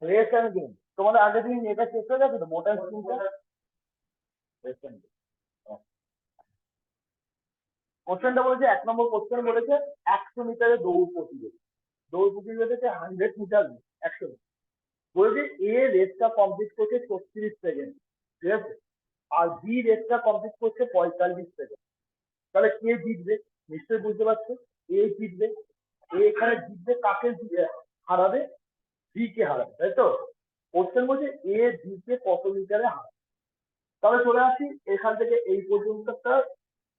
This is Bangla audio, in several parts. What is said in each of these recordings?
রেস্ট এন্ড গেইন তোমাদের আগের দিন এটা শেষ হয়ে গেছে তো মোটর স্কিমটা। কোশ্চেনটা বলেছে 1 নম্বর কোশ্চেন বলেছে 100 মিটারে দৌড় প্রতিযোগিতাতে 100 মিটার 100 বলেছে এ রেসটা কমপ্লিট করছে 36 সেকেন্ড, ঠিক আছে, আর বি রেসটা কমপ্লিট করছে 45 সেকেন্ড। তাহলে কে জিতবে? নিশ্চয়ই বুঝতে পারছো, এ জিতবে। এ এখানে জিতবে, কাকে হারাবে? বি কে হারাবে, তাই তো? কোশ্চেন বলছে এ বি কে কত মিটারে হারাবে। তাহলে চলে আসি এখান থেকে এই পর্যন্ত একটা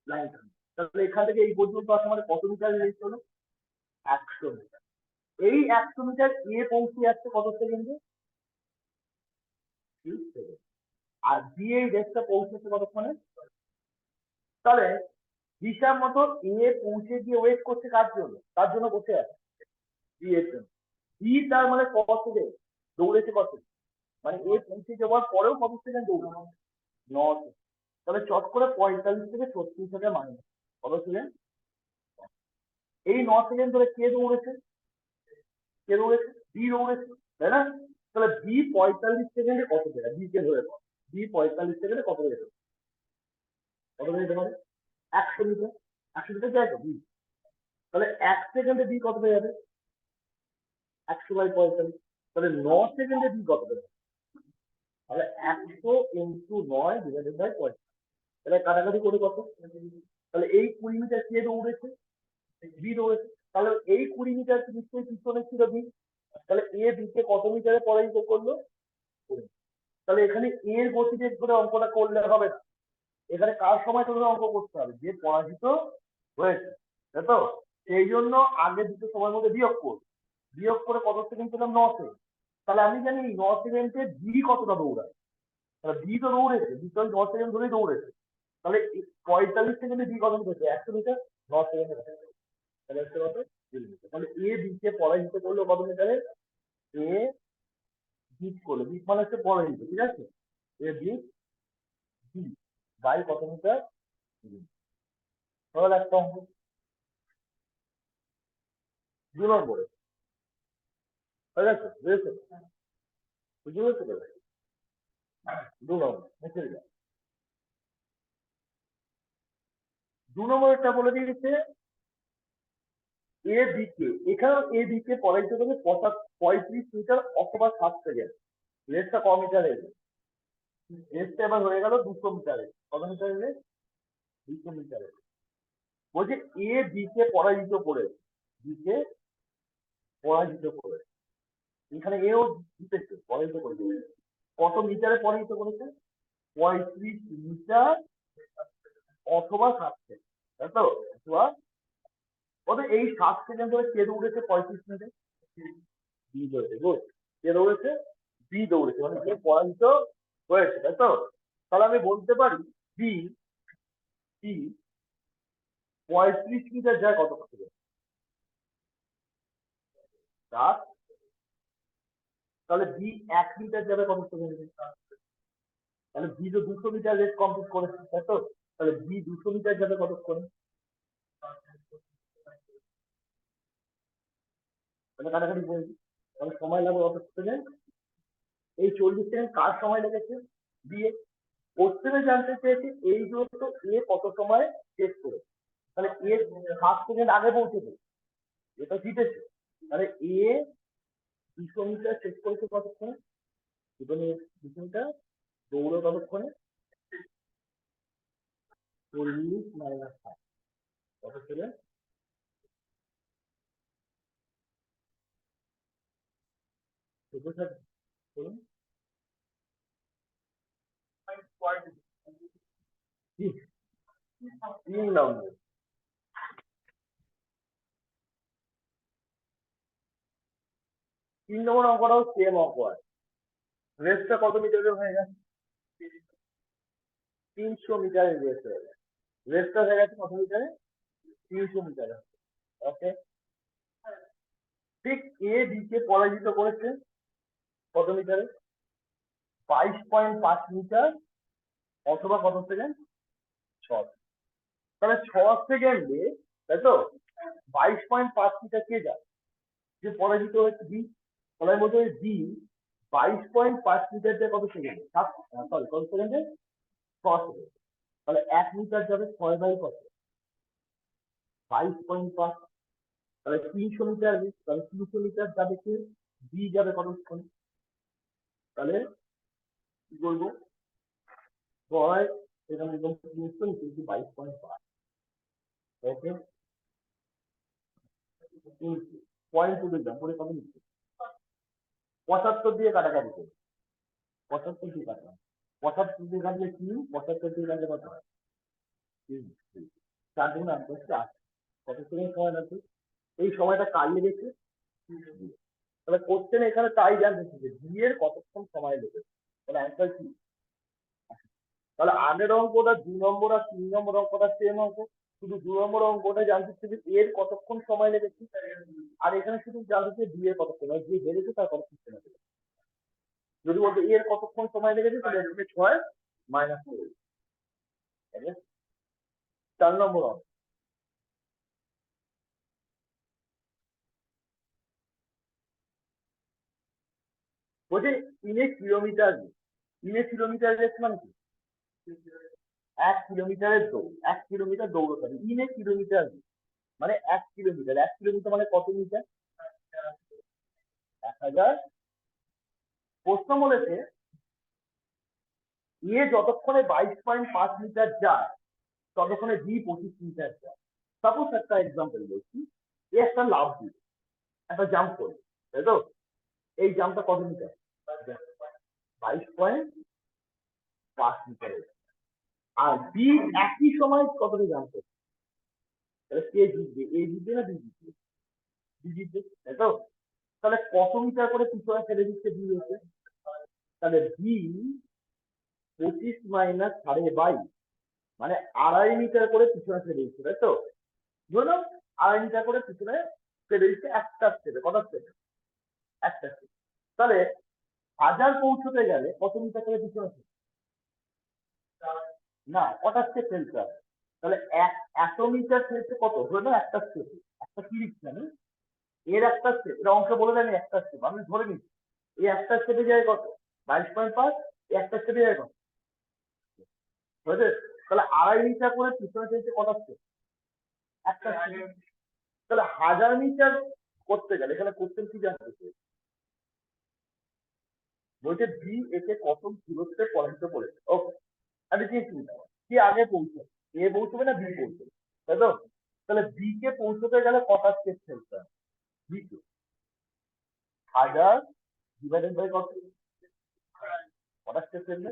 লাইন টানবো। তাহলে এখান থেকে এই পর্যন্ত আসা মানে কত মিটার রেস হলো? 100 মিটার। এই 100 মিটার এ পৌঁছে যাচ্ছে কত সেকেন্ডে? 30 সেকেন্ড। আর বি এই রেসটা পৌঁছেছে কতক্ষণে? তাহলে হিসাব মতো এ পৌঁছে গিয়ে ওয়েট করছে কার জন্য? তার জন্য বসে আছে বি এর জন্য। বি তার মানে কত সেকেন্ড দৌড়েছে? কত মানে এ পৌঁছে যাওয়ার পরেও কত সেকেন্ড দৌড়েছে? 9 সেকেন্ড। তাহলে চট করে 45 থেকে 36 সেকেন্ড মানে কত সেকেন্ড? এই 9 সেকেন্ড ধরে কে দৌড়েছে? কে দৌড়েছে? বি দৌড়েছে, তাই না? তাহলে বি 45 সেকেন্ডে কত যেতে? বি কে ধরে পাও, বি 45 সেকেন্ডে কত যেতে? কত যেতে পারে? 100 মিটার। 100 মিটার যায় তো বি। তাহলে 1 সেকেন্ডে বি কত হয়ে যাবে? 100/45। তাহলে 9 সেকেন্ডে বি কত হবে? তাহলে 100 ইন্টু 9 ডিভাইডেড বাই 45। তাহলে কাটাকাটি করে কত? তাহলে এই 20 মিটার কে দৌড়েছে? বি দৌড়েছে। তাহলে এই 20 মিটার নিশ্চয়ই পিছনে ছিল বি। তাহলে এ বি কে কত মিটারে পরাজিত করলো? 20। তাহলে এখানে এর গতিবেগ ধরে অঙ্কটা করলে হবে না, এখানে কার সময়টা ধরে অঙ্ক করতে হবে? যে পরাজিত হয়েছে, তাই তো? সেই জন্য আগে দুটো সময়ের মধ্যে বিয়োগ করে কত সেকেন্ড পেলাম? 9 সেকেন্ড। তাহলে আমি জানি 9 সেকেন্ডে বি কতটা দৌড়ায়। তাহলে বি তো দৌড়েছে, বি তো 9 সেকেন্ড ধরেই দৌড়েছে। তাহলে 45 সেকেন্ডে বি কত মিটার? 100 মিটার। 9 সেকেন্ডে তাহলে হচ্ছে কত? 2 মিটার। তাহলে এ বি কে পরাজিত করলো কত মিটারে? এ বিট করলো, বিট মানে হচ্ছে পরাজিত, ঠিক আছে? এ বিট বি বাই কত মিটার? তাহলে একটা অঙ্ক 2 নম্বরে হয়ে গেছে, বুঝেছো? বুঝে গেছো তো? 2 নম্বর মুছে দিলাম। 2 নম্বরটা বলে দিয়েছে এ বি কে, এখানেও এ বি কে পরাজিত করবে 35 মিটার অথবা 7 সেকেন্ড। রেসটা ক মিটারের? রেসটা এবার হয়ে গেল 200 মিটারের। কত মিটারের রেস? 200 মিটারের। বলছে এ বি কে পরাজিত করে, বি কে পরাজিত করে, এখানে এও জিতেছে, পরাজিত করেছে। কত মিটারে পরাজিত করেছে? 35 মিটার অথবা 7 সেকেন্ড, তাই তো? অথবা ওদের এই 7 সেকেন্ড ধরে কে দৌড়েছে 35 মিনিটে? বি দৌড়েছে। গুড। কে দৌড়েছে? বি দৌড়েছে, মানে কে পরাজিত হয়েছে, তাই তো? তাহলে আমি বলতে পারি বি বি 35 মিটার যায় কত সেকেন্ড? 7। তাহলে বি 1 মিটার যাবে কত সেকেন্ড? তাহলে বি তো 200 মিটার রেস কমপ্লিট করেছে, তাই তো? তাহলে বি 200 মিটার যাবে কতক্ষণ? তাহলে কাটাকাটি করে দিই। তাহলে সময় লাগবে কত সেকেন্ড? এই 40 সেকেন্ড কার সময় লেগেছে? B A. কোশ্চেনে জানতে চেয়েছে এই দূরত্ব এ কত সময় শেষ করে। তাহলে এ 7 সেকেন্ড আগে পৌঁছেছে, এটা জিতেছে। তাহলে এ 200 মিটার শেষ করেছে কতক্ষণে? 200 মিটার দৌড়ে কতক্ষণে? 40 মাইনাস 7 কত ছিল? বলুন। 3 নম্বর। 3 নম্বর অঙ্কটাও সেম অঙ্ক আছে। রেসটা কত মিটারের হয়ে গেছে? 300 মিটারের রেস হয়ে গেছে। রেসটা হয়ে গেছে কত মিটারে? 300 মিটারে। ওকে। ঠিক এ বি কে পরাজিত করেছে কত মিটারে? 22.5 মিটার অথবা কত সেকেন্ড? 6। তাহলে 6 সেকেন্ডে, তাই তো, 22.5 মিটার কে যায়? যে পরাজিত হচ্ছে বি, তাহলে বলতে বি 22.5 মিটার যায় কত সেকেন্ডে? সরি কত সেকেন্ডে? 6 সেকেন্ড। তাহলে 1 মিটার যাবে 6 বাই কত? 22.5। তাহলে 300 মিটার, তাহলে 300 মিটার যাবে কি? বি যাবে কতক্ষণ? তাহলে কি করবো? ছয় এখানে একদম 300 কিন্তু 22.5। ওকে, পয়েন্ট টু দিলাম পরে কত নিচ্ছে? 75 দিয়ে কাটাকাটি করবো। 75 দিয়ে কাটলাম, 75 দিয়ে কাটলে কি? 75 দিয়ে কাটলে কত হয়? 4 গুণ 8 + 8, কত সেকেন্ড সময় লাগবে? এই সময়টা কার লেগেছে? তাহলে কোশ্চেন এখানে তাই জানতে চাইছে বি এর কতক্ষণ সময় লেগেছে। তাহলে অ্যান্সার কি? তাহলে আগের অঙ্কটা 2 নম্বর আর 3 নম্বর অঙ্কটা সেম অঙ্ক, শুধু 2 নম্বর অঙ্কটা জানতে চাইছে এর কতক্ষণ সময় লেগেছে, আর এখানে শুধু জানতে চাইছে বি এর কতক্ষণ, যে হেরেছে তার কতক্ষণ সময় লেগেছে। যদি বলতে এর কতক্ষণ সময় লেগেছে তাহলে এখানে 6 মাইনাস করে 4 নম্বর অঙ্ক। বলছে ইনে কিলোমিটার, ইনে কিলোমিটার রেস মানে কি? 1 কিলোমিটারের দৌড়, 1 কিলোমিটার দৌড়তে হবে। ইনে কিলোমিটার মানে 1 কিলোমিটার, 1 কিলোমিটার মানে কত মিটার? 1000। প্রশ্ন বলেছে এ যতক্ষণে 22.5 মিটার যায় ততক্ষণে বি 25 মিটার যায়। সাপোজ একটা এক্সাম্পল বলছি, এ একটা লাফ দিল, একটা জাম্প করলো, তাই তো? এই জাম্পটা কত মিটার? 22.5 মিটার। আর বি একই সময় কতটা জাম্প করছে? তাহলে কে জিতবে? এ জিতবে না বি জিতবে? বি জিতবে, তাই তো? তাহলে কত মিটার করে পিছনে ফেলে দিচ্ছে বি হচ্ছে? তাহলে বি 25 মাইনাস 22.5 মানে 2.5 মিটার করে পিছনে ফেলে দিচ্ছে, তাই তো? ধরো 2.5 মিটার করে পিছনে ফেলে দিচ্ছে একটা স্টেপে। কটা স্টেপ? একটা স্টেপ। তাহলে 1000 পৌঁছতে গেলে কত মিটার করে পিছনে ফেলতে? না, কটা স্টেপ ফেলতে হবে? তাহলে 100 মিটার ফেলতে কত? ধরে নাও একটা স্টেপ, একটা 30 জানি, এর একটা স্টেপ, এটা অঙ্কে বলে দেন একটা স্টেপ, আমি ধরে নিচ্ছি এই একটা স্টেপে যায় কত? 22.5। একটা স্টেপে যায় কত? বুঝলে? তাহলে 2.5 মিটার করে পিছনে ফেলতে কটা স্টেপ? একটা স্টেপ। তাহলে 1000 মিটার করতে গেলে এখানে কোশ্চেন কি জানতে চাইছে? বলছে বি একে কত দূরত্বে পরাজিত করেছে। ওকে, আমি চিন্তা কি আগে পৌঁছবে, এ পৌঁছবে না বি পৌঁছবে, তাই তো? তাহলে বি কে পৌঁছতে গেলে কটা স্টেপ ফেলতে হবে? বি কে 1000 ডিভাইডেড বাই কত? কটা স্টেপ ফেলবে?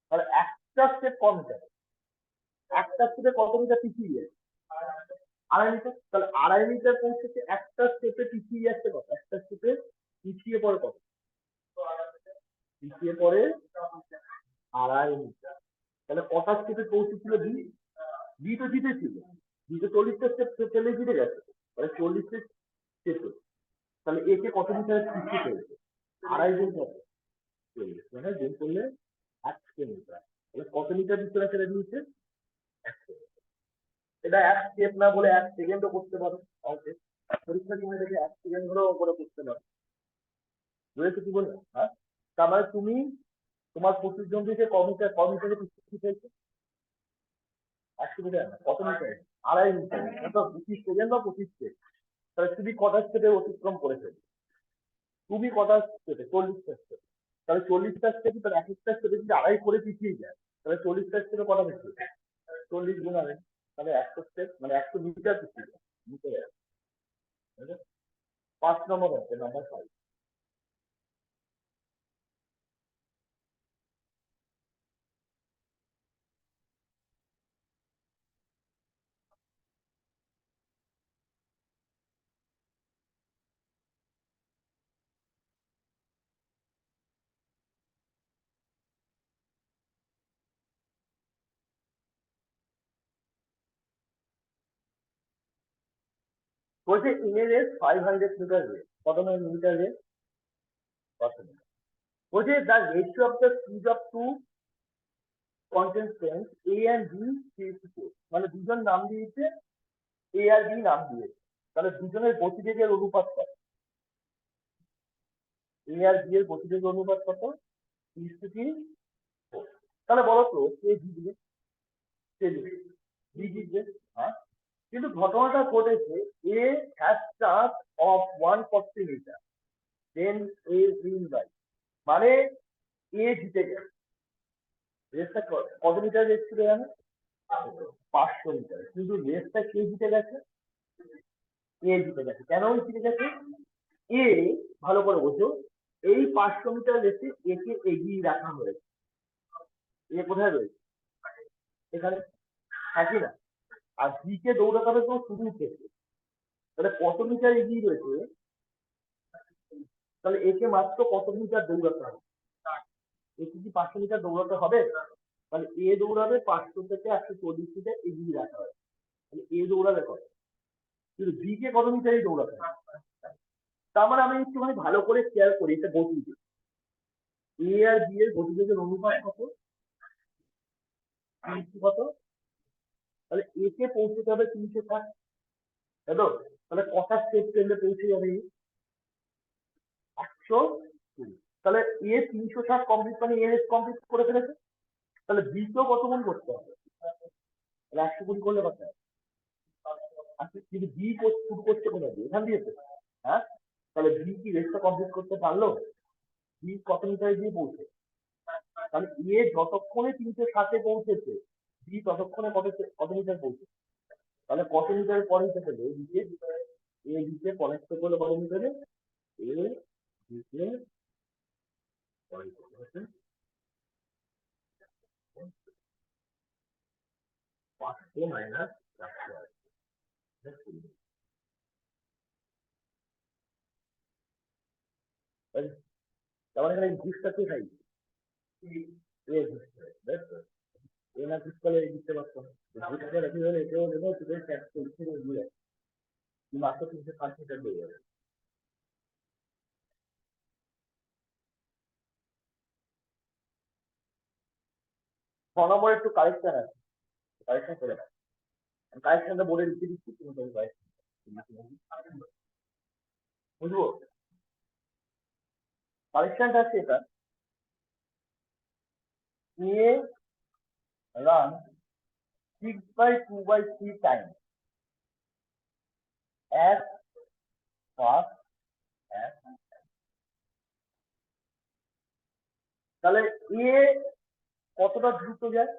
তাহলে একটা স্টেপ কত মিটার? একটা স্টেপে কত মিটার পিছিয়ে যায়? 2.5 মিটার। তাহলে 2.5 মিটার পৌঁছতে একটা স্টেপে পিছিয়ে যাচ্ছে কত? একটা স্টেপে পিছিয়ে পড়ে কত? পিছিয়ে পড়ে 2.5 মিটার। তাহলে কটা স্টেপে পৌঁছেছিল বি? বি তো জিতেছিল, বি তো 40টা স্টেপ ফেলে জিতে গেছে, তাহলে 40টা স্টেপ। তাহলে একে কত মিটার পিছিয়ে ফেলছে? 2.5 গুণ কত? 40, মানে গুণ করলে 100 মিটার। তাহলে কত মিটার পিছনে ফেলে দিয়েছে? 100। এটা 1 স্টেপ না বলে 1 সেকেন্ডও করতে পারো অঙ্কে, পরীক্ষার সময় দেখে 1 সেকেন্ড ধরেও করে করতে পারো। বুঝেছো কি বলবো? হ্যাঁ, তার মানে তুমি তোমার প্রতিদ্বন্দ্বীকে কমিটারে পিছিয়ে ফেলছো। 100 মিটার না, কত মিটার? 2.5 মিটার, কত? 25 সেকেন্ড বা 25 সেকেন্ড। তাহলে তুমি কটা স্টেপে অতিক্রম করে ফেলবে? তুমি কটা স্টেপে? 40টা স্টেপ। তাহলে 40টা স্টেপে তাহলে এক একটা স্টেপে যদি 2.5 করে পিছিয়ে যায় তাহলে 40টা স্টেপে কটা পিছিয়ে যায়? 40 গুণ 2.5, তাহলে 100 স্টেপ মানে 100 মিটার পিছিয়ে যায়। মিটার। 5 নম্বর আছে, নাম্বার 5। বলছে ইনের রেস 500 মিটার রেস, কত মিটার রেস? কত মিটার? বলছে the ratio of the speed of two contestants A and B is 4, মানে দুজন নাম দিয়েছে, এ আর বি নাম দিয়েছে। তাহলে দুজনের গতিবেগের অনুপাত কত? এ আর বি এর গতিবেগের অনুপাত কত? 3:4। তাহলে বলো তো কে জিতবে? কে জিতবে? বি জিতবে। হ্যাঁ, কিন্তু ঘটনাটা ঘটেছে A has charge of 140 metre, then A win by, মানে এ জিতে গেছে। রেসটা কত মিটার রেস ছিল জানো? 500 মিটার। কিন্তু রেসটা কে জিতে গেছে? এ জিতে গেছে। কেন জিতে গেছে? এ, ভালো করে বোঝো, এই 500 মিটার রেসে একে এগিয়ে রাখা হয়েছে। এ কোথায় রয়েছে? এখানে, থাকি না। আর বি কে দৌড়াতে হবে তো শুরু থেকে। তাহলে কত মিটার এগিয়ে রয়েছে? তাহলে একে মাত্র কত মিটার দৌড়াতে হবে? একে কি 500 মিটার দৌড়াতে হবে? তাহলে এ দৌড়াবে 500 থেকে 140 মিটার এগিয়ে রাখা হবে। তাহলে এ দৌড়াবে কত? কিন্তু বি কে কত মিটারই দৌড়াতে হবে? তার মানে আমি একটুখানি ভালো করে খেয়াল করি এটা গতিবেগ। এ আর বি এর গতিবেগের অনুপাত কত? কত? তাহলে এ কে পৌঁছতে হবে 360, তাই তো? তাহলে কটা স্টেপ ট্রেনে পৌঁছে যাবে? 120। তাহলে এ 360 কমপ্লিট মানে এ কমপ্লিট করে ফেলেছে। তাহলে বি কেও কত গুণ করতে হবে? তাহলে 120 করলে কত হবে? আচ্ছা, কিন্তু বি শুরু করছে কোথা দিয়ে? এখান দিয়ে তো। হ্যাঁ, তাহলে বি কি রেসটা কমপ্লিট করতে পারলো? বি কত মিটারে গিয়ে পৌঁছে? তাহলে এ যতক্ষণে 360-এ পৌঁছেছে, বি ততক্ষণে কত কত মিটার পৌঁছে? তাহলে কত মিটার পরে যেতে হবে? এ দিকে কনেক্ট করলে কত মিটারে? এ দিকে পাঁচশো মাইনাস 400। তার মানে এখানে ঘুষটা কে খাই? এ ঘুষ খায়, তাই তো? এ না ঘুষ করলে দিতে পারতাম। ঘুষ করে কি হলে এটাও দেবো, তোদের ট্যাক্স করছে দিয়ে মাত্র 360 মিটার দিয়ে যাবে। ছ নম্বর একটু কারেকশন আছে, কারেকশন করে না। কারেকশনটা বলে লিখে দিচ্ছি, তুমি তবে বুঝবো। কারেকশনটা আছে এটা, এ run 6/2/3 times as fast as, তাহলে এ কতটা দ্রুত যায়?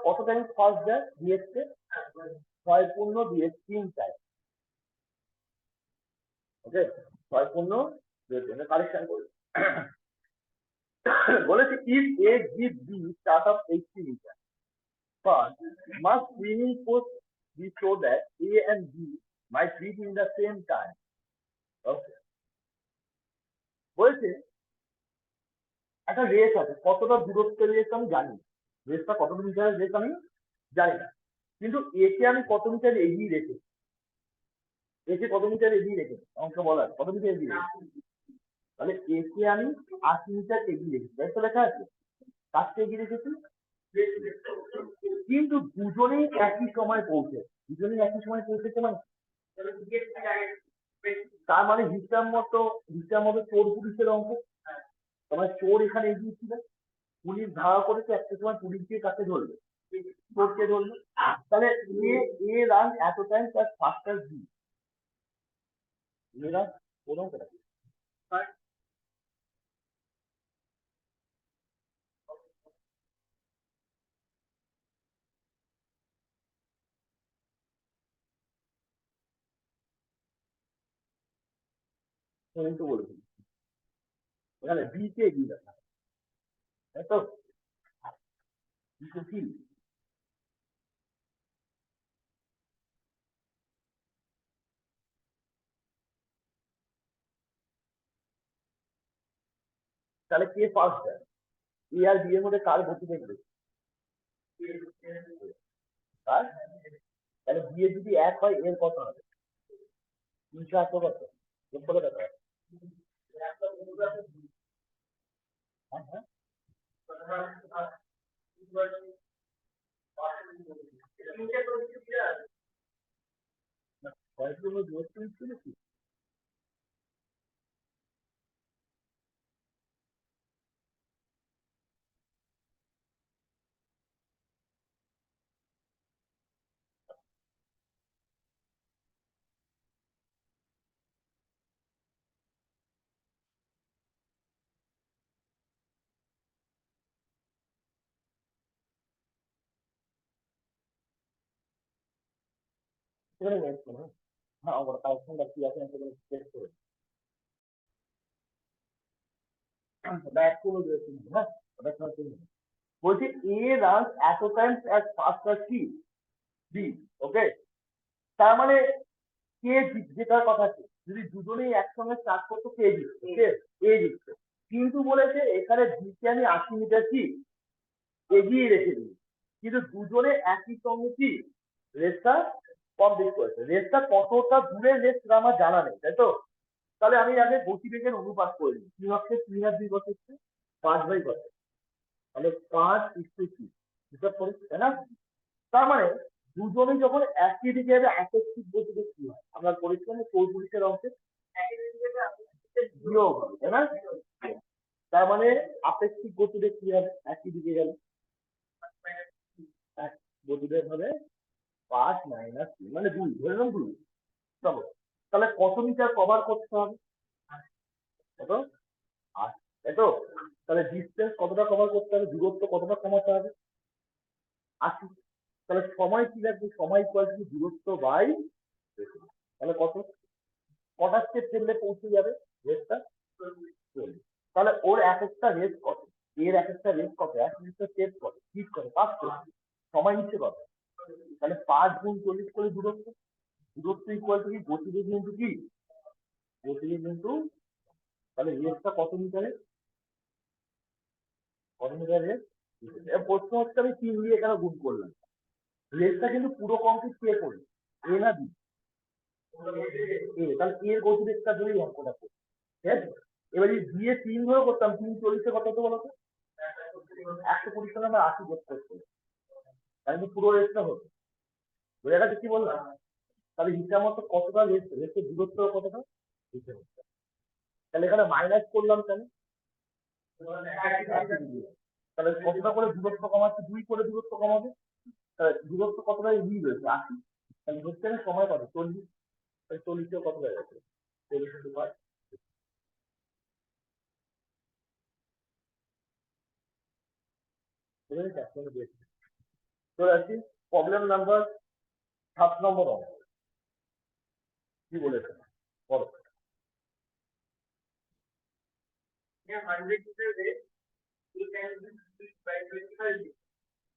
কত টাইম ফাস্ট যায় বিএস কে? 6.2/3 টাইম। ওকে, 6.2/3 কারেকশন করি। বলেছে if A give B start of 80 metre, but must swimming force be so that A and B might reach in the same time. Okay, বলেছে একটা রেস আছে, কতটা দূরত্বের রেস আমি জানি, রেসটা কত মিটারের রেস আমি জানি না, কিন্তু একে আমি কত মিটার এগিয়ে রেখেছি? একে কত মিটার এগিয়ে রেখেছি আমাকে বলার, কত মিটার এগিয়ে রেখেছি? তাহলে একে আমি 80 মিটার এগিয়ে রেখেছি, তাই তো লেখা আছে। কাজকে এগিয়ে রেখেছি, কিন্তু দুজনেই একই সময় পৌঁছে, দুজনেই একই সময় পৌঁছেছে মানে, তার মানে হিসাব মতো চোর পুলিশের অঙ্ক। তোমার চোর এখানে এগিয়ে ছিল, পুলিশ ধাওয়া করেছে, একটা সময় পুলিশকে কাছে ধরবে, চোরকে ধরবে। তাহলে এ রান এত টাইম তার ফাস্টার বি, এ রান কোন অঙ্কটা? কিন্তু বলেছি এখানে বি কে এগিয়ে রাখা, তাই তো? বি কে কি, তাহলে কে ফার্স্ট যায়? এ আর বি এর মধ্যে কার গতি দেখবে? কার? তাহলে বি এর যদি 1 হয় এর কত হবে? 308 কত? যোগ করে কত হয়? হ্যাঁ হ্যাঁ, হ্যাঁ ওর কালেকশনটা কি আছে চেক করে ব্যাক করে দিয়েছি হ্যাঁ ওটা বলছি এ রান এত টাইমস অ্যাজ ফাস্ট অ্যাজ কি বি ওকে তার মানে কে জেতার কথা আছে যদি দুজনেই একসঙ্গে স্টার্ট করতো কে জিততো কে এ জিততো কিন্তু বলেছে এখানে বিকে আমি 80 মিটার কি এগিয়ে রেখে দিই কিন্তু দুজনে একই সঙ্গে কি রেসটা কমপ্লিট করেছে রেসটা কতটা দূরে রেস আমার জানা নেই তাই তো তাহলে আমি আগে গতিবেগের অনুপাত করে নিই কি হচ্ছে 3 আর 2 কত হচ্ছে 5/কত তাহলে 5:3 হিসাব করি তাই না তার মানে দুজনেই যখন একই দিকে যাবে আপেক্ষিক গতিবেগ কি হয় আমরা পরিশ্রম 34 অংশে বিয়োগ হবে তাই না তার মানে আপেক্ষিক গতিবেগ কি হবে একই দিকে গেলে গতিবেগ হবে 5 - 3 মানে 2 ধরে নাও 2 চলো তাহলে কত মিটার কভার করতে হবে কত 8 তাই তো তাহলে ডিস্টেন্স কতটা কভার করতে হবে দূরত্ব কতটা কমাতে হবে 80 তাহলে সময় কি লাগবে সময় ইকুয়াল টু দূরত্ব বাই তাহলে কত কটা স্টেপ ফেললে পৌঁছে যাবে রেসটা তাহলে ওর এক একটা রেস কত এর এক একটা রেস কত এক একটা স্টেপ কত ঠিক করে 5 সময় নিচ্ছে কত তাহলে 5 × 40 করে দূরত্ব দূরত্ব ইকুয়াল টু কি গতিবেগ ইন্টু কি গতিবেগ ইন্টু তাহলে রেসটা কত মিটারে রেস প্রশ্ন হচ্ছে আমি 3 দিয়ে এখানে গুণ করলাম রেসটা কিন্তু পুরো কমপ্লিট কে করবে এ না বি তাহলে এর গতিবেগটা ধরেই অঙ্কটা করবে ঠিক আছে এবার যদি বি এ 3 ধরে করতাম 3 40 কত হতো বলতো 120 টাকা আমরা 80 করতে হতো তাহলে পুরো রেসটা হতো বোঝা গেছে কি বললাম তাহলে হিসাব মতো কতটা রেসের দূরত্ব কতটা তাহলে এখানে মাইনাস করলাম কেন তাহলে কতটা করে দূরত্ব কমাচ্ছে 2 করে দূরত্ব কমাবে তাহলে দূরত্ব কতটা এগিয়ে রয়েছে 80 তাহলে হচ্ছে সময় কত 40 তাহলে 40 কত হয়ে গেছে 40 চলে আসছি প্রবলেম নাম্বার 7 নম্বর অঙ্ক কি বলেছে বলো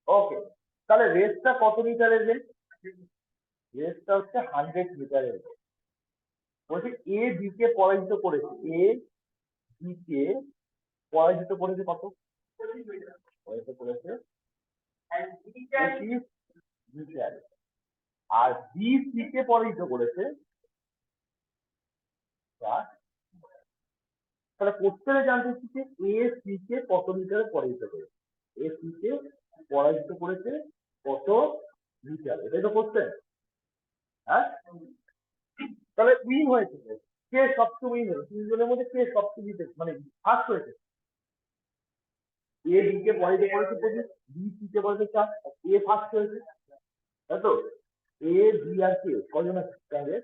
ওকে তাহলে রেসটা কত মিটারের রেস রেসটা হচ্ছে 100 মিটারের বলছি এ বি কে পরাজিত করেছে এ বি কে পরাজিত করেছে কত পরাজিত করেছে 25 মিটার আর বি সি কে পরাজিত করেছে তাহলে কোশ্চেনে জানতে চাইছে এ সি কে কত মিটারে পরাজিত করেছে এ সি কে পরাজিত করেছে কত মিটার এটাই তো কোশ্চেন হ্যাঁ তাহলে উইন হয়েছে কে সবচেয়ে উইন হয়েছে তিনজনের মধ্যে কে সবচেয়ে জিতে মানে ফার্স্ট হয়েছে এ বি কে পরাজিত করেছে 25 বি সি কে পরাজিত 4 এ ফার্স্ট হয়েছে তাই তো এ বি আর কে কজন আছে তাহলে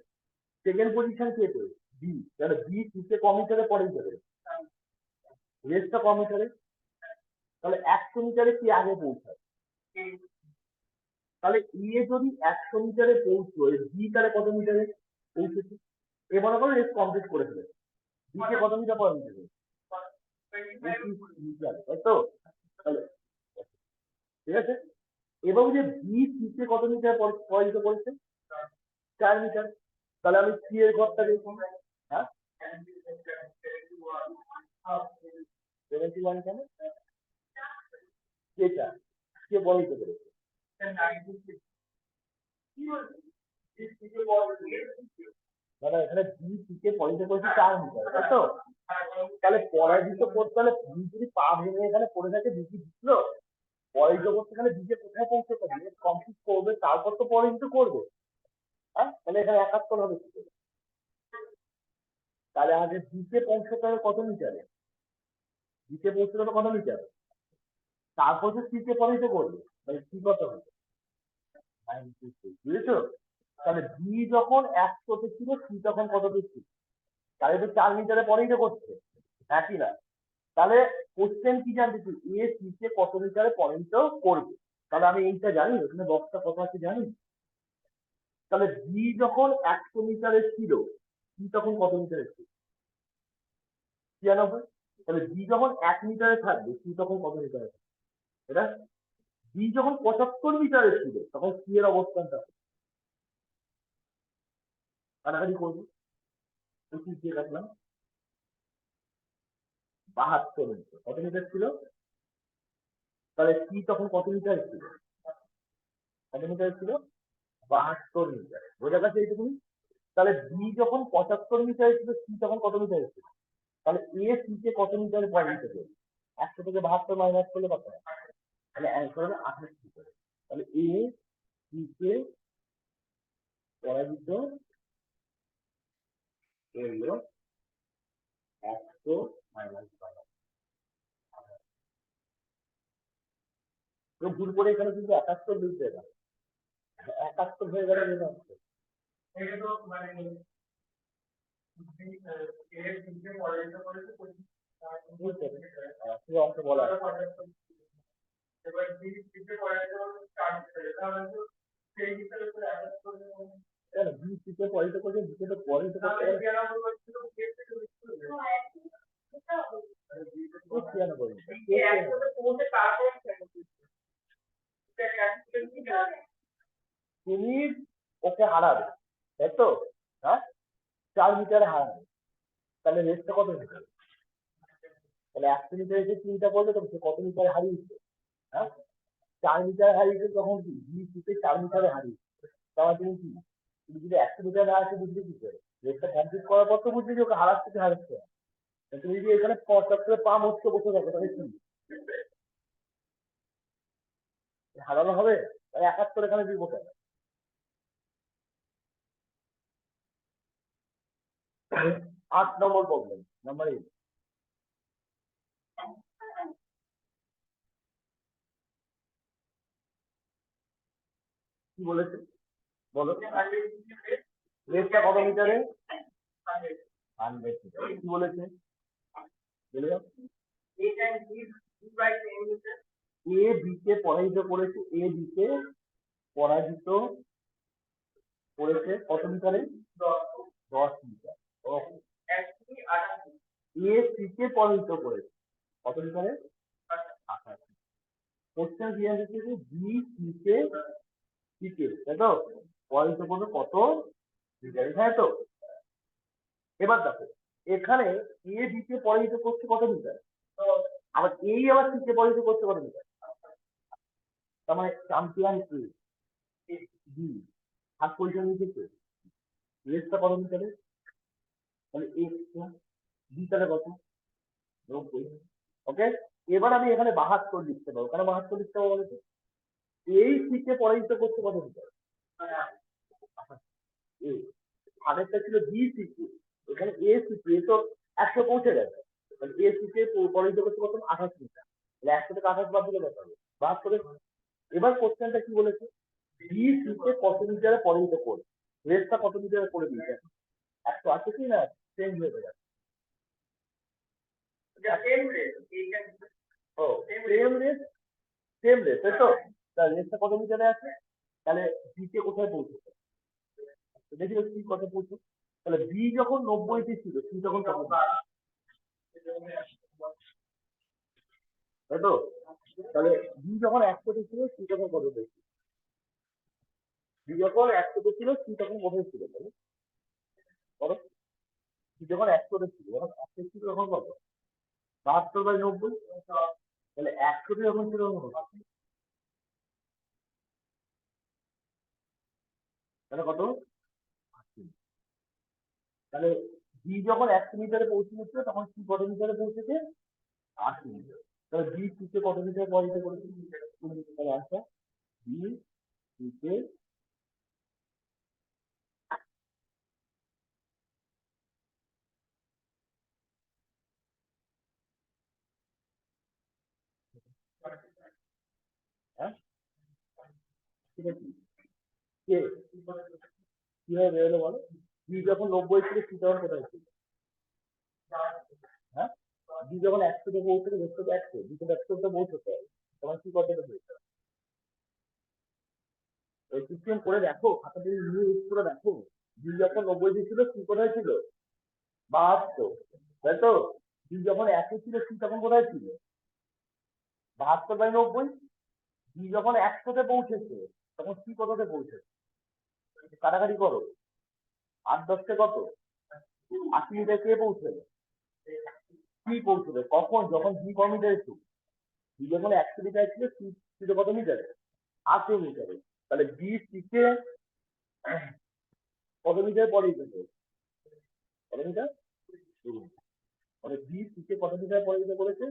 সেকেন্ড পজিশন কে পেয়েছে বি তাহলে বি সি কে ক মিটারে পরাজিত করেছে রেসটা ক মিটারে তাহলে 100 মিটারে কি আগে পৌঁছায় তাহলে এ যদি 100 মিটারে পৌঁছয় বি তাহলে কত মিটারে পৌঁছেছে এবার করে রেস কমপ্লিট করে ফেলেছে বি কে কত মিটার পর মিটারে মিটার তাই তো তাহলে ঠিক আছে এবং যে বি সি কে কত মিটার পরাজিত করেছে 4 মিটার তাহলে আমি সি এর ঘরটা দেখুন হ্যাঁ 71 কেন কে 4 কে পরাজিত করেছে মানে এখানে বি সি কে পরাজিত করেছে 4 মিটার তাই তো তাহলে পরাজিত করতে হলে বি যদি পা ভেঙে এখানে পড়ে থাকে বি কি জিতলো পরাজিত করতে গেলে বি কে কোথায় পৌঁছতে হবে কমপ্লিট করবে তারপর তো পরাজিত করবে হ্যাঁ, তাহলে এখানে 71 হবে কি করে? তাহলে আগে বিতে পৌঁছতে হবে কত মিটারে? বিতে পৌঁছতে হবে কত মিটার? তারপর তো সিতে পরিহিত করবে, তাহলে কি কত হবে? 96, বুঝেছো? তাহলে বি যখন 100 তে ছিল, সি তখন কততে ছিল? তাহলে তো 4 মিটারে পরিহিত করছে, হ্যাঁ কি না? তাহলে কোশ্চেন কি জানতে চাই, এ সি কে কত মিটারে পরিহিত করবে? তাহলে আমি এইটা জানি, এখানে বক্সটা কত আছে জানি। তাহলে বি যখন 100 মিটারে ছিল, সি তখন কত মিটারে ছিল? 96। তাহলে বি যখন 1 মিটারে থাকবে, সি তখন কত মিটারে থাকবে? এটা বি যখন 75 মিটারে ছিল, তখন সি এর অবস্থানটা কাটাকাটি করবো, 25 দিয়ে কাটলাম, 72 মিটার। কত মিটার ছিল? তাহলে সি তখন কত মিটার ছিল? কত মিটার ছিল? 72 মিটার। বোঝা গেছে এইটুকুনি? তাহলে বি যখন 75 মিটার ছিল, সি তখন কত মিটার ছিল? তাহলে এ সি কে কত মিটারে পরিহিত করবে? 100 থেকে 72 মাইনাস করলে কত হয়? তাহলে অ্যান্সার হবে 28 মিটার। তাহলে এ সি কে পরাজিত করলো 100 মাইনাস 12। তো ভুল করে এখানে কিন্তু 71 লিখবে না, 71 হয়ে গেল রেজাল্ট। এটা তো মানে এর দিকে পরাজিত করেছে 25 অঙ্ক বলা এবার দিকে পরাজিত স্টার্ট করে তাহলে তো সেই হিসাবে তো অ্যাটাচ করে কেন বি দিকে পরাজিত করবে, দিকে তো পরাজিত করতে হবে। 96 তুমি ওকে হারাবে, তাই তো? হ্যাঁ, 4 মিটারে হারাবে, তাহলে রেসটা কত মিটার? তাহলে 100 মিটারে এসে চিন্তা করবে তো সে কত মিটারে হারিয়েছে? হ্যাঁ, 4 মিটার হারিয়েছে, তখন কি বি থেকে 4 মিটারে হারিয়েছে, তাহলে তুমি কি, তুমি যদি 100 মিটার না আসে বুঝবে কি করে? রেসটা কমপ্লিট করার পর তো বুঝবে যে ওকে হারাচ্ছে কি হারাচ্ছে না। তুমি যদি এখানে 75 পা মুছতে বসে থাকো, তাহলে কি হারানো হবে? তাহলে 71 এখানে দিব কেন? 8 নম্বর প্রবলেম, নাম্বার 8। কি বলেছে বলো? রেসটা কত মিটারে? 100 মিটার। কি বলেছে? বলে যাও। এ বি কে পরাজিত করেছে, এ বি কে পরাজিত করেছে কত মিটারে? 10 metre. Okay. A C K পরাজিত করেছে কত মিটারে? 28। কোশ্চেন দিয়ে দিচ্ছে যে বি সি কে তাই তো পরাজিত করবে কত মিটারে, তাই তো? এবার দেখো, এখানে এ বি কে পরাজিত করছে কত মিটার, আবার এই আবার সি কে পরাজিত করছে কত মিটার। তার মানে champion A B half position নিচ্ছে, রেসটা কত মিটারে? তাহলে এক্স বি তাহলে কত? 90। ওকে, এবার আমি এখানে 72 লিখতে পারবো, কেন 72 লিখতে পারবো বলতো? এই সি কে পরাজিত করছে কত মিটার? এ আগেরটা ছিল বি সি কে, এখানে এ সি কে তো 100 পৌঁছে গেছে, তাহলে এ সি কে পরাজিত করছে কত? 28 মিটার। তাহলে 100 থেকে 28 বাদ দিলে কত হবে? 72। এবার কোশ্চেনটা কি বলেছে, বি সি কে কত মিটারে পরাজিত করবে, রেসটা কত মিটারে করে দিয়েছে? 100 আছে কি না? চেঞ্জ হয়ে যাবে। ও সেম রেস, সেম রেস, তাই তো? তাহলে রেসটা কত মিটারে আছে? তাহলে বি কে কোথায় পৌঁছেছে? দেখি সি কত পৌঁছে। তাহলে বি যখন 90 তে ছিল, সি তখন কত? তাই তো? তাহলে বি যখন 100 তে ছিল, সি তখন কত তে? বি যখন 100 তে ছিল, সি তখন কোথায় ছিল? তাহলে বলো, বি যখন 100 তে ছিল, যখন 100 ছিল তখন কত? 72/90। তাহলে 100 তে যখন ছিল তখন কত? তাহলে কত? 80। তাহলে বি যখন 100 মিটারে পৌঁছে গেছিল, তখন সি কত মিটারে পৌঁছেছে? 80 মিটার। তাহলে বি সি কে কত মিটার পরাজিত করেছে? তাহলে আনসার বি সি কে হ্যাঁ ঠিক আছে কে কিভাবে বেরোলো বলো বি যখন 90 ছিল সি তখন কোথায় ছিল হ্যাঁ বি যখন 100 তে পৌঁছতে দেখতে তো 100 বি তো 100 তে পৌঁছতে হবে তখন কি কতটা পৌঁছতে হবে ওই সিস্টেম করে দেখো খাতা থেকে নিয়ে ইউজ করে দেখো বি যখন 90 তে ছিল সি কোথায় ছিল 72 তাই তো বি যখন 100 ছিল সি তখন কোথায় ছিল 72/90 বি যখন 100 তে পৌঁছেছে তখন সি কততে পৌঁছেছে কাটাকাটি করো 8 10 কত 80 মিটার কে পৌঁছবে সি পৌঁছবে কখন যখন বি ক মিটারে ছিল বি যখন 100 মিটার ছিল সি ছিল কত মিটারে 80 মিটারে তাহলে বি সি কে কত মিটার পরে যেতে কত মিটার মানে বি সি কে কত মিটার পরে যেতে বলেছে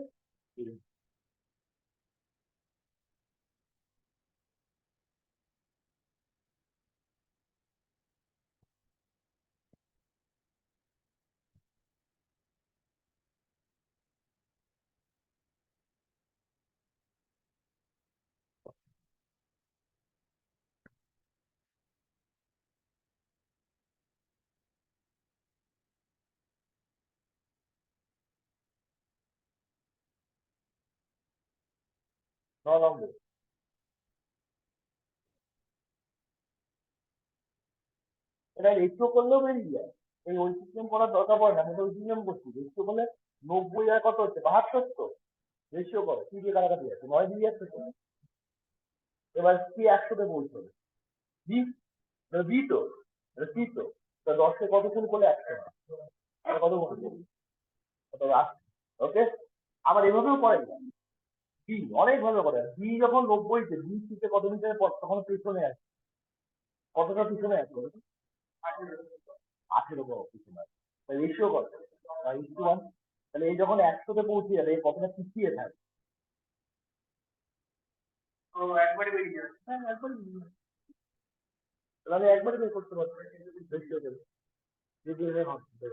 ন নম্বর এটা রেশিও করলেও বেরিয়ে যায় এই ওই সিস্টেম করার দরকার পড়ে না আমি তো ওই সিস্টেম করছি রেশিও করলে 90 আর কত হচ্ছে 72 তো রেশিও করো কি দিয়ে কাটাকাটি আছে 9 দিয়ে যাচ্ছে তো এবার সি 100 তে পৌঁছবে বি বি তো সি তো 10 কে কত গুণ করলে 100 আর কত গুণ করবে কত 8 ওকে আবার এভাবেও করে বি অনেক ভাবে করে বি যখন 90 তে বি সি তে কত মিটার পর তখন পিছনে আছে কতটা পিছনে আছে 18 পিছনে আছে রেশিও কত 1:1 তাহলে এই যখন 100 তে পৌঁছে যাবে এই কতটা পিছিয়ে থাকে ও একবারে বেরিয়ে যাবে হ্যাঁ একবারে বেরিয়ে যাবে তাহলে আমি একবারে বের করতে পারছি রেশিও দেবে যদি এভাবে ভাবতে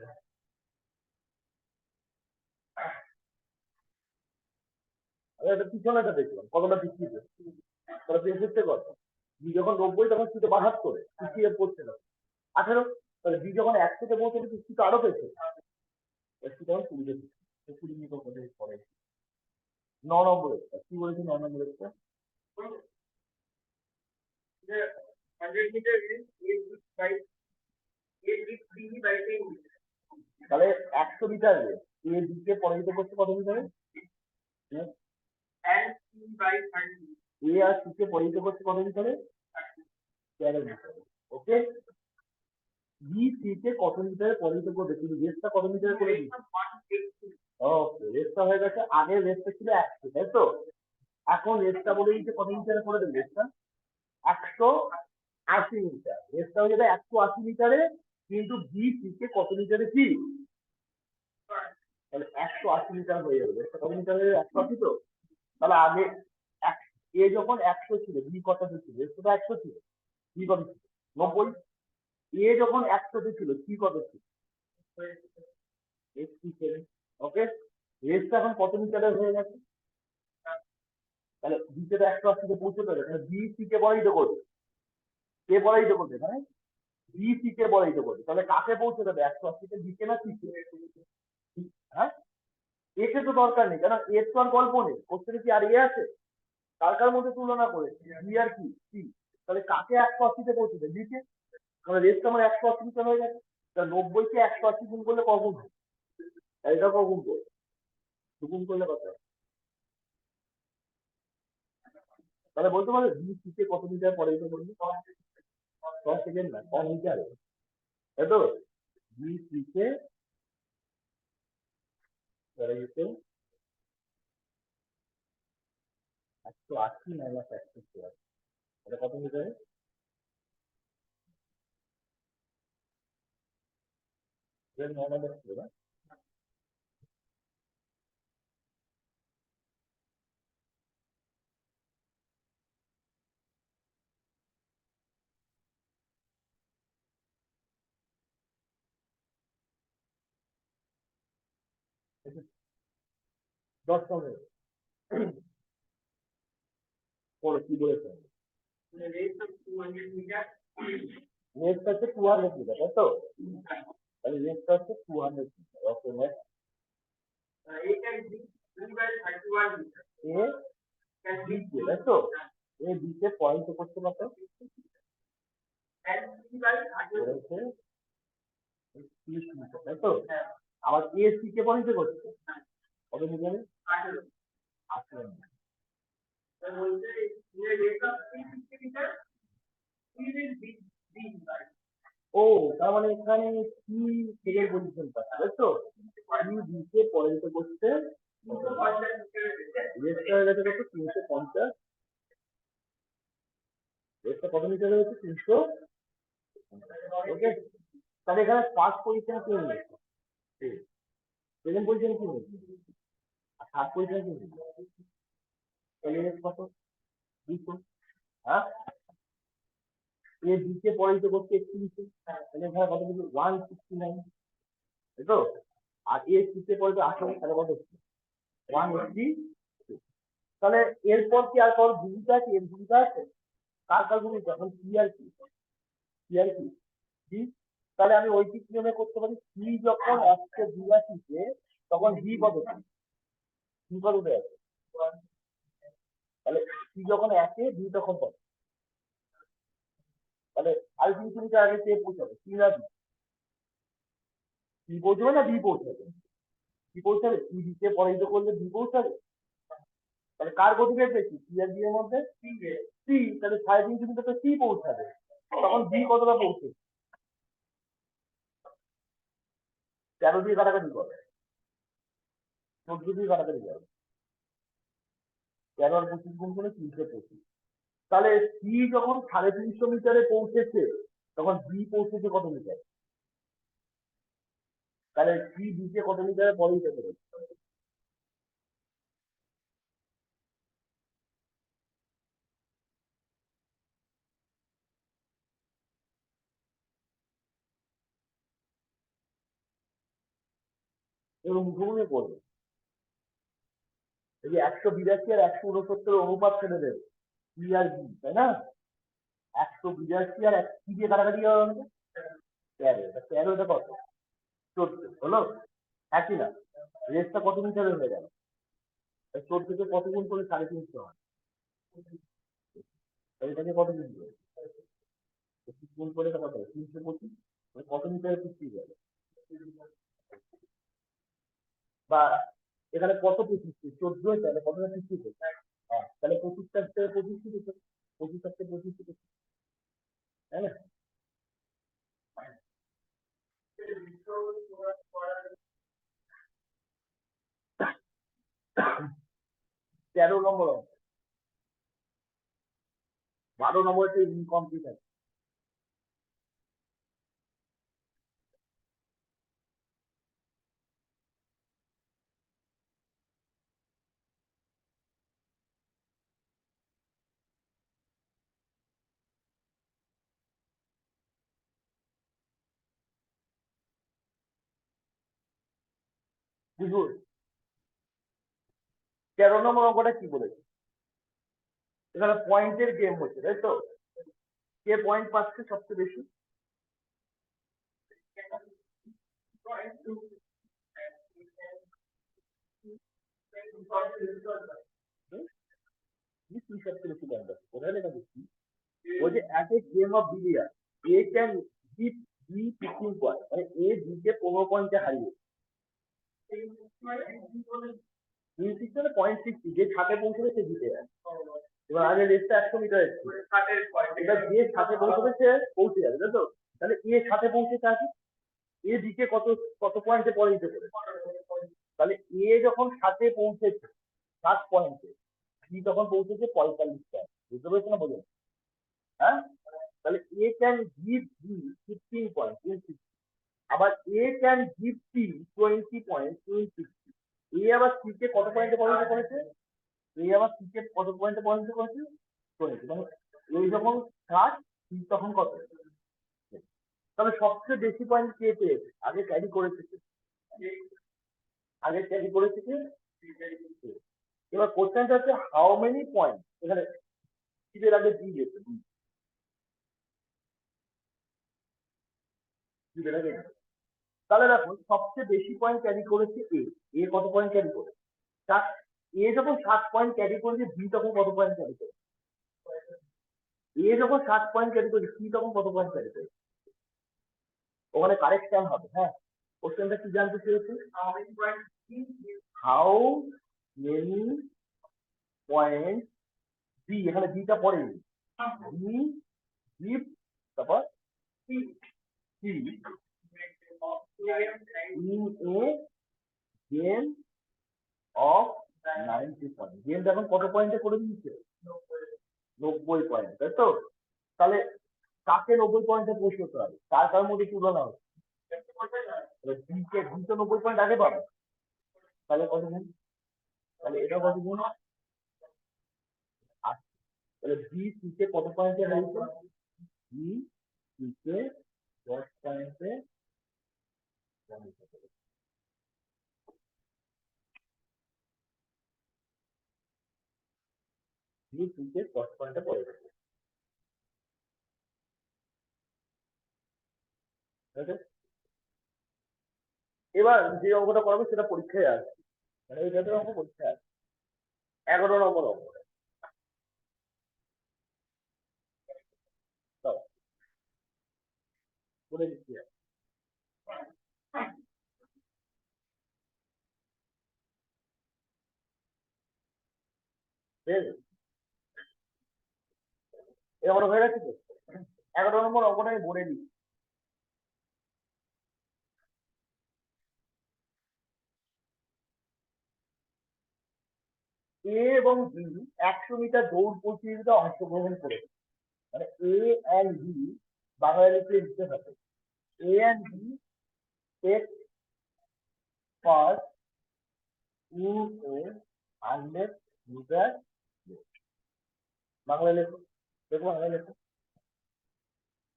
আমি একটা পিছনেটা দেখলাম কতটা পিছিয়ে তাহলে প্রিন্সেসটা কত বি যখন 90 তখন সি তো 72 পিছিয়ে পড়ছে না 18 তাহলে বি যখন 100 তে পৌঁছবে সি তো আরো পেয়েছে সি তখন 20 তে 20 নিয়ে তো পরে 9 নম্বরের কি বলেছি 9 নম্বরের যে 100 মিটার ইজ 8 বাই 10 তাহলে 100 মিটার রেস এ বি কে পরাজিত করতে কত মিটারে এ আর সি কে পরাজিত করতে কত মিটারে 13 মিটারে ওকে বি সি কে কত মিটারে পরাজিত করবে তুমি রেসটা কত মিটারে করে দিচ্ছ ওকে রেসটা হয়ে গেছে আগের রেসটা ছিল 100 তাই তো এখন রেসটা বলে দিচ্ছে কত মিটারে করে দেবে রেসটা 180 মিটার রেসটা হয়ে যাবে 180 মিটারে কিন্তু বি সি কে কত মিটারে কি তাহলে 180 মিটার হয়ে যাবে রেসটা কত মিটার হয়ে যাবে 180 তো তাহলে আগে এ যখন 100 ছিল বি কত ছিল রেসটা তো 100 ছিল বি কত ছিল 90 এ যখন 100 তে ছিল সি কত ছিল 87 ওকে রেসটা এখন কত মিটারের হয়ে গেছে তাহলে বি তে 180 তে পৌঁছতে হবে তাহলে বি সি কে বরাই তো করবে কে বরাই তো করবে মানে বি সি কে বরাই তো করবে তাহলে কাকে পৌঁছে দেবে 180 তে বি কে না সি কে হ্যাঁ একে তো দরকার নেই কারণ এর তো আর গল্প নেই কোশ্চেনে কি আর এ আছে কার কার মধ্যে তুলনা করে বি আর কি সি তাহলে কাকে 180 তে পৌঁছে দেবে বি কে মানে রেসটা আমার 180 মিটার হয়ে গেছে তাহলে 90 কে 180 গুণ করলে কগুণ হয় এটা কগুণ করবে দুগুণ করলে কত হয় তাহলে বলতে পারবে বি সি কে কত মিটার পরাজিত করবে 10 সেকেন্ড না 1 মিটার তাই তো বি সি কে পরাজিত 180 মাইনাস 100 এটা কত মিটারে এর 9 নম্বর ছিল না 10 নম্বর কি বলেছে নেক্সট হচ্ছে 200 মিটার, তাই তো? তাহলে নেক্সট হচ্ছে 200 মিটার। ওকে, নেক্সট তাই তো? এ বিতে পয়েন্ট করতে কত? 30 মিটার, তাই তো? আবার এ সি কে পয়েন্ট করছে কত মিটারে? 18 মিটার। ও, তার মানে এখানে কি সেকেন্ড পজিশন পাচ্ছে, তাই তো? কি দিকে পয়েন্ট করছে রেস্টার গেছে কত? 350। রেস্টার কত মিটার হয়েছে? 300। ওকে, তাহলে এখানে ফার্স্ট পজিশন কি নিয়েছে? সেকেন্ড পজিশন কি নিয়েছে? আর থার্ড পজিশন কি নিয়েছে? তাহলে কত? 200। হ্যাঁ, এ দিকে পয়েন্ট করছে 31। তাহলে এখানে কত কিছু? 169, তাই তো? আর এ সিতে পয়েন্ট 18, তাহলে কত? 180। তাহলে এরপর কি আর কারোর ভূমিকা আছে? এর ভূমিকা আছে? কার কার ভূমিকা? এখন কি আর কি ভি। তাহলে আমি ঐকিক নিয়মে করতে পারি ভি যখন 182 তখন ভি কত? ভি কত আছে? তাহলে ভি যখন 1 ভি তখন কত? তাহলে আলটিমেটলি আগে কে পৌঁছাবে? সি না বি? সি পৌঁছবে না বি পৌঁছাবে? বি পৌঁছাবে। সি বিতে পরাজিত করলে বি পৌঁছাবে। তাহলে কার গতিবেগ বেশি? সি আর বি এর মধ্যে? সি। তাহলে 3.5 মিটার তো সি পৌঁছাবে। তখন বি কতটা পৌঁছে? 13 দিয়ে কাটাকাটি করে, 14 দিয়ে কাটাকাটি করে, 13 আর 25 গুণ করে 325। তাহলে সি যখন 350 মিটারে পৌঁছেছে তখন বি পৌঁছেছে কত মিটার? তাহলে সি বিকে কত মিটারে পরাজিত করেছে? এবং মুখোমুখি করবে এই যে 182 আর 169 অনুপাত ছেড়ে দেবে সি আর বি, তাই না? 182 আর কি দিয়ে কাটাকাটি হবে? 13। 13 এটা কত? 14 হলো, একই না? রেসটা কত মিটারে হয়ে গেল? 14 কে কত গুণ করে 350 হয়? এটাকে কত গুণ করে? 25 গুণ করে কত হয়? 325। কত মিটারে 50 গেল? বা এখানে কত 25? 14, তাহলে কতটা 50? তাহলে 25টার থেকে 25 দিতে, 25টার থেকে 25 দিতে, তাই না? 13 নম্বর অঙ্ক। 12 নম্বরটা ইনকমপ্লিট আছে। বুঝুন 13 নম্বর অঙ্কটা কি বলেছে? এখানে পয়েন্টের গেম হচ্ছে, তাই তো? কে পয়েন্ট পাচ্ছে সবচেয়ে বেশি? কি সবচেয়ে বেশি পয়েন্ট পাচ্ছে? কোথায় লেখা দেখছি? ওই যে at a game of billiard A can give B 15 point, মানে এ বি কে 15 পয়েন্টে হারিয়ে। পয়েন্ট 60, যে 60 পৌঁছবে সে জিতে যায়। এবার আগে রেসটা 100 মিটার এসছে, এবার যে 60 পৌঁছবে সে পৌঁছে যাবে, তাই তো? তাহলে এ 60 পৌঁছেছে আছে, এ দিকে কত কত পয়েন্টে পরাজিত করে? তাহলে এ যখন 60 পৌঁছেছে 60 পয়েন্টে, বি তখন পৌঁছেছে 45 পয়েন্ট। বুঝতে পেরেছো না? বলুন। হ্যাঁ, তাহলে A can give B 15 point, আবার A can give C 20 point in 60। A আবার সি কে কত পয়েন্টে পরাজিত করেছে? এ আবার সি কে কত পয়েন্টে পরাজিত করেছে? 20। মানে এই যখন 60, সি তখন কত? তাহলে সবচেয়ে বেশি পয়েন্ট কে পেয়েছে? আগে ক্যারি করেছে কে? আগে ক্যারি করেছে কে? এবার কোশ্চেনটা হচ্ছে হাউ মেনি পয়েন্ট। এখানে স্পিডের আগে ডি গেছে, স্পিডের আগে। তাহলে দেখো সবচেয়ে বেশি পয়েন্ট ক্যারি করেছে এ। এ কত পয়েন্ট ক্যারি করে? এ যখন 7 পয়েন্ট ক্যারি করেছে, বি তখন কত পয়েন্ট ক্যারি করে? এ যখন 7 পয়েন্ট ক্যারি করেছে, সি তখন কত পয়েন্ট ক্যারি করে? ওখানে কারেকশন হবে। হ্যাঁ, কোশ্চেনটা কি জানতে চেয়েছে? হাউ মেনি পয়েন্ট বি, এখানে বিটা পরে বি গিভ, তারপর C in a game of 90 point. গেমটা এখন কত পয়েন্টে করে দিয়েছে? 90 পয়েন্ট, তাই তো? তাহলে কাকে 90 পয়েন্টে পৌঁছতে হবে? কার মধ্যে তুলনা হবে? বি তো 90 পয়েন্ট আগে পাবে, তাহলে কত গুণ? তাহলে এটা কত গুণ? তাহলে বি সি কে কত পয়েন্টে রয়েছে? বি সি কে 10 পয়েন্টে। বি সি কে 10 পয়েন্টে পড়ে গেছে। এবার যে অঙ্কটা করাবো সেটা পরীক্ষায় আসবে, মানে এই জাতীয় অঙ্ক পরীক্ষায় আসবে 11 নম্বর অঙ্ক। করে দিচ্ছি। এবার হয়ে গেছে তো? 11 নম্বর অঙ্কটা আমি বলে দিই। এ এবং বি 100 মিটার দৌড় প্রতিযোগিতায় অংশগ্রহণ করেছে। মানে এ এন্ড বি বাংলাদেশে লিখতে হবে। A and B take part in a 100 metre. Bangla লেখো, দেখো বাংলা লেখো।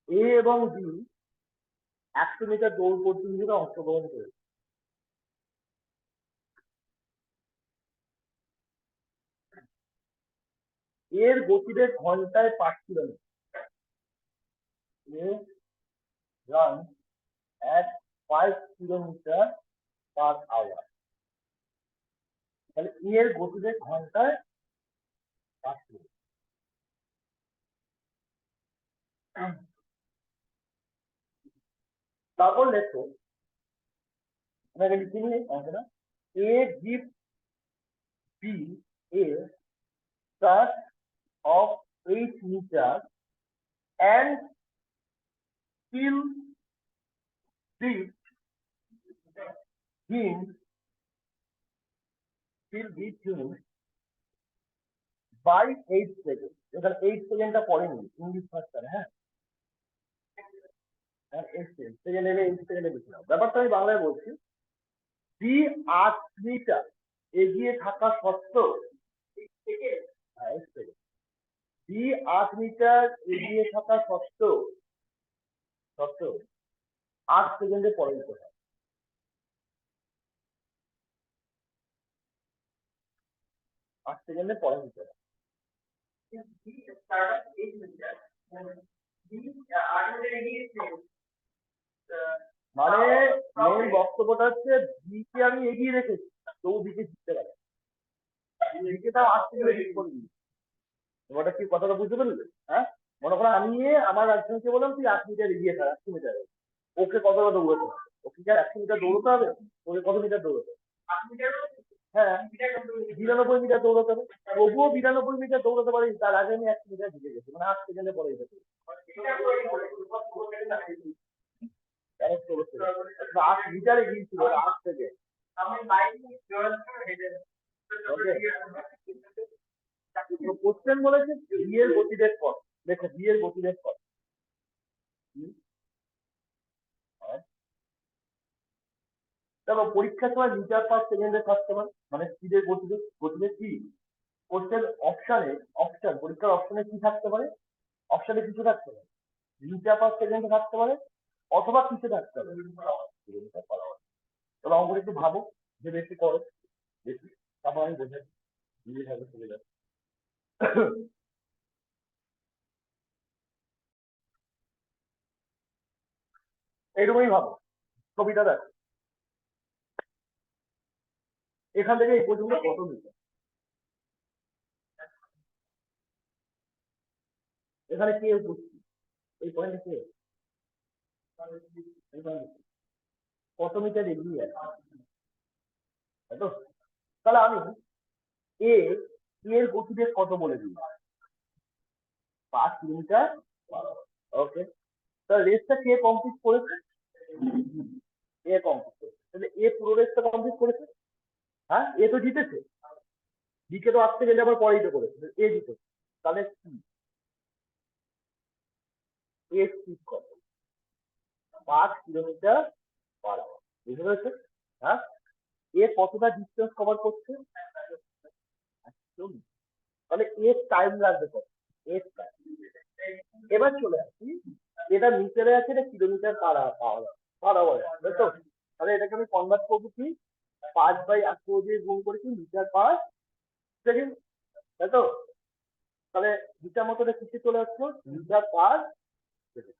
এ এবং বি 100 মিটার দৌড় প্রতিযোগিতায় অংশগ্রহণ করেছে। এর গতিবেগ ঘন্টায় 5 kilometre. A run at 5 kilometre per hour. তাহলে এর গতিবেগ ঘন্টায় 5 কিলোমিটার। তারপর লেখো, আপনাকে লিখে নিয়ে অঙ্কটা। A give B A start of 8 meters and still beat him by 8 seconds. এখানে 8 সেকেন্ডটা পড়েনি, ইংলিশ ভাষায়। হ্যাঁ, 8 সেকেন্ড, 8 সেকেন্ডে বেশি নাও। ব্যাপারটা আমি বাংলায় বলছি। বি 8 মিটার এগিয়ে থাকা সত্ত্বেও, হ্যাঁ 8 সেকেন্ড, বি 8 মিটার এগিয়ে থাকা সত্ত্বেও 8 সেকেন্ডে পরাজিত হয়। 8 সেকেন্ডে পরাজিত হয়। মানে মেন বক্তব্যটা হচ্ছে বিকে আমি এগিয়ে রেখেছি, তবু বিকে জিততে পারে। বিকে তাও 8 সেকেন্ডে জিত করে দিই। ওটা কি কথাটা বুঝতে পারলে? হ্যাঁ, মনে করো আমি আমার একজনকে বললাম তুই 8 মিটার এগিয়ে থাক, 100 মিটারে। ওকে কতটা দৌড়াতে হবে? ওকে কি আর 100 মিটার দৌড়াতে হবে? ওকে কত মিটার দৌড়াতে হবে? হ্যাঁ, 92 মিটার দৌড়াতে হবে। তবুও 92 মিটার দৌড়াতে পারি, তার আগে আমি 100 মিটার জিতে গেছি, মানে 8 সেকেন্ডে পরে যেতে। 8 মিটারে গিয়েছিল 8 সেকেন্ড। কোশ্চেন বলেছে বিয়ের গতিবেগ কত। দেখো বিয়ের গতিবেগ কত। দেখো পরীক্ষার সময় মিটার পার সেকেন্ডে থাকতে পারে, মানে স্পিডের গতিবেগ কি? কোশ্চেন অপশন পরীক্ষার অপশনে কি থাকতে পারে? অপশনে কিছু থাকতে পারে, মিটার পার সেকেন্ডে থাকতে পারে, অথবা কিছু থাকতে পারে কিলোমিটার পার আওয়ার। তবে অঙ্কটা একটু ভাবো, যে বেশি করো বেশি, তারপর আমি বোঝাচ্ছি, চলে যাবে। এইরকমই ভাবো ছবিটা দেখো, এখান থেকে এই পর্যন্ত কত মিটার, এখানে কে উপস্থিত, এই পয়েন্টে কে, এই point এ কত মিটার এগিয়ে আছে, তাই তো? তাহলে আমি এ এর গতিবেগ কত বলে দিই, 5 কিলোমিটার। ওকে, তাহলে রেসটা কে কমপ্লিট করেছে, এ কমপ্লিট করেছে, তাহলে এ পুরো রেসটা কমপ্লিট করেছে। হ্যাঁ, এ তো জিতেছে, বিকে তো আসতে গেলে আবার পরেই তো করেছে, এ জিতেছে। তাহলে এ স্পিড কত, 5 কিলোমিটার/আওয়ার, বুঝতে পেরেছে? হ্যাঁ, এ কতটা ডিস্টেন্স কভার করছে, 100 মিটার। তাহলে এর টাইম লাগবে কত, এর টাইম। এবার চলে আসি, এটা মিটারে আছে, এটা কিলোমিটার/আওয়ার, তাই তো? তাহলে এটাকে আমি কনভার্ট করবো কি, 5/100 দিয়ে গুণ করেছি মিটার/সেকেন্ড, তাই তো? তাহলে মিটার মতো কিসে চলে আসলো, মিটার/সেকেন্ড,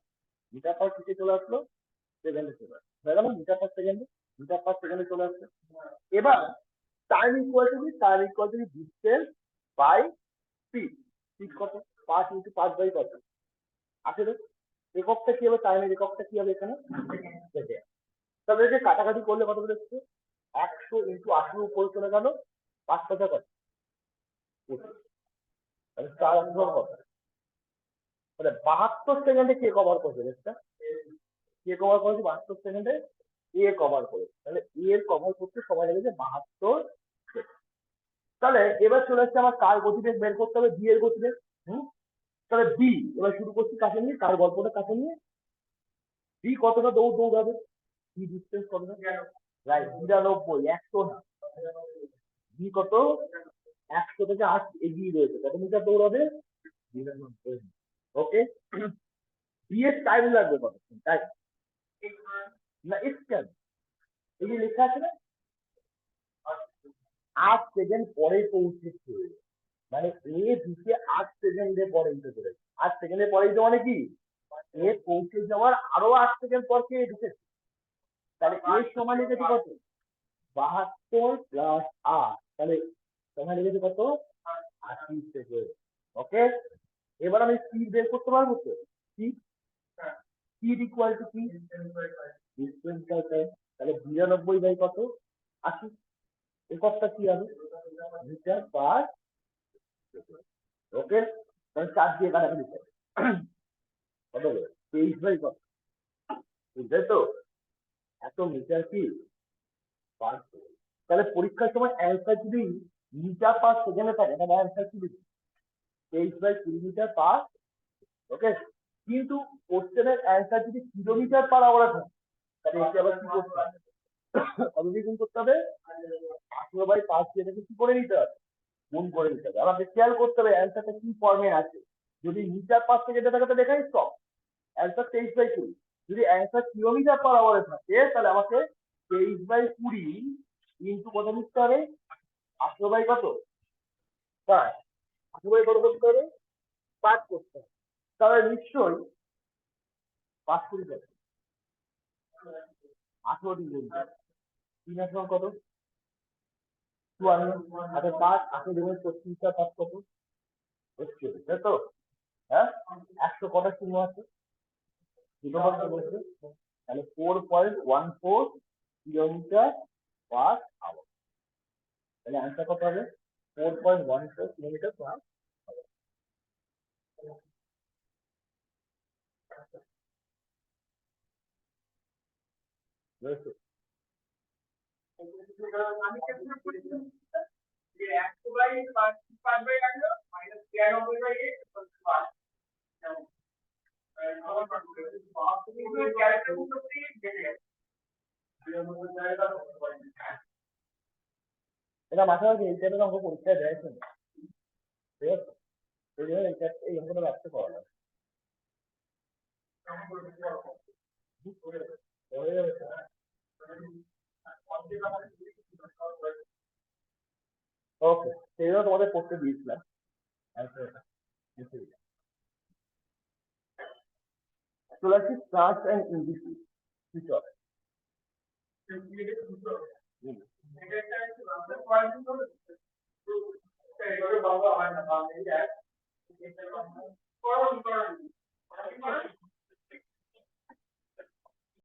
মিটার/সেকেন্ড কিসে চলে আসলো, সেকেন্ডে চলে আসলো, হয়ে গেল মিটার/সেকেন্ডে, মিটার/সেকেন্ডে চলে আসলো। এবার টাইম ইকুয়াল টু কি, time equal to distance by speed, speed কত, 5 × 5 কত, 18। এককটা কি হবে, টাইমের এককটা কি হবে এখানে, সেকেন্ড। তাহলে যে কাটাকাটি করলে কত করে এসছে, 100 × 18 উপরে চলে গেল, 5 কত, 25। তাহলে 4 কত, মানে 72 সেকেন্ডে কে কভার করছে রেসটা, কে কভার করেছে 72 সেকেন্ডে, এ কভার করেছে। তাহলে এর কভার করতে সময় লেগেছে 72 সেকেন্ড। তাহলে এবার চলে আসছে আমার কার গতিবেগ বের করতে হবে, বি এর গতিবেগ। তাহলে বি, এবার শুরু করছি কাকে নিয়ে, কার গল্পটা কাকে নিয়ে, বি কতটা দৌড়াবে, বি ডিস্টেন্স কতটা, রাইট 92, 100 না, বি কত, 100 থেকে 8 এগিয়ে রয়েছে, কত মিটার দৌড়াবে, 92। ওকে, বি এর টাইম লাগবে কত, টাইম না এক্সটেন্ড, এই যে লেখা আছে না, 8 সেকেন্ড পরে পৌঁছেছে, মানে এ দিকে 8 সেকেন্ডে পরে দিতে চলেছে, 8 সেকেন্ডে পরে দিতে মানে কি, এ পৌঁছে যাওয়ার আরো 8 সেকেন্ড পর কে ঢুকেছে, তাহলে এর সময় লেগেছে কত, 72 + 8, তাহলে সময় লেগেছে কত, 80 সেকেন্ড। ওকে, এবার আমি স্পিড বের করতে পারবো তো, স্পিড, স্পিড ইকুয়াল টু কি, ডিস্টেন্স বাই টাইম। তাহলে 92 বাই কত, 80, এককটা কি হবে, মিটার/সেকেন্ড। ওকে, তাহলে 4 দিয়ে কাটাকাটি করো, কত হবে, 23/কত, বুঝলে তো, এত মিটার কি পার সেকেন্ড। তাহলে পরীক্ষার সময় অ্যান্সার যদি মিটার/সেকেন্ডে থাকে, তাহলে অ্যান্সার কি লিখবে, 23/20 মিটার/, ওকে। কিন্তু কোশ্চেনের অ্যান্সার যদি কিলোমিটার/আওয়ারে থাকে, তাহলে এটি আবার কি করতে হবে, কত দিয়ে গুণ করতে হবে, 18/5 দিয়ে এটাকে কি করে নিতে হবে, গুণ করে নিতে হবে। আমাদের খেয়াল করতে হবে অ্যান্সারটা কি ফর্মে আছে, যদি মিটার/সেকেন্ডে থাকে তো দেখাই স্টপ, অ্যান্সার 23/20। যদি অ্যান্সার কিলোমিটার/আওয়ারে থাকে, তাহলে আমাকে 23/20 ইন্টু কত লিখতে হবে, 18/কত, 5, 18/কত করতে হবে, 5 করতে হবে। তাহলে নিশ্চয়ই 5 করে 18 দিয়ে গুণ করবে, 3 কত, 52, আচ্ছা 5, 18 দিয়ে 35/5 কত, 41, তাই তো? হ্যাঁ, 100 কটা শূন্য আছে, দুটো কত বলছে, তাহলে 4.14 কিলোমিটার/আওয়ার। তাহলে অ্যান্সার কত হবে, 4.14 কিলোমিটার/আওয়ার। বুঝেছো? আমি কেমন করেছি যে 100/5 মাইনাস 93/8 এটা মাথায় রাখবে, এই টাইপের অঙ্ক পরীক্ষায় দেয় কিন্তু, ঠিক আছে? এই জন্য এই অঙ্কটা রাখতে পারো না, ওকে, সেই জন্য তোমাদের করতে দিয়েছিলাম। চলে আসছি ট্রাস্ট অ্যান্ড ইন্ডিসি। কিছু হবে হুম।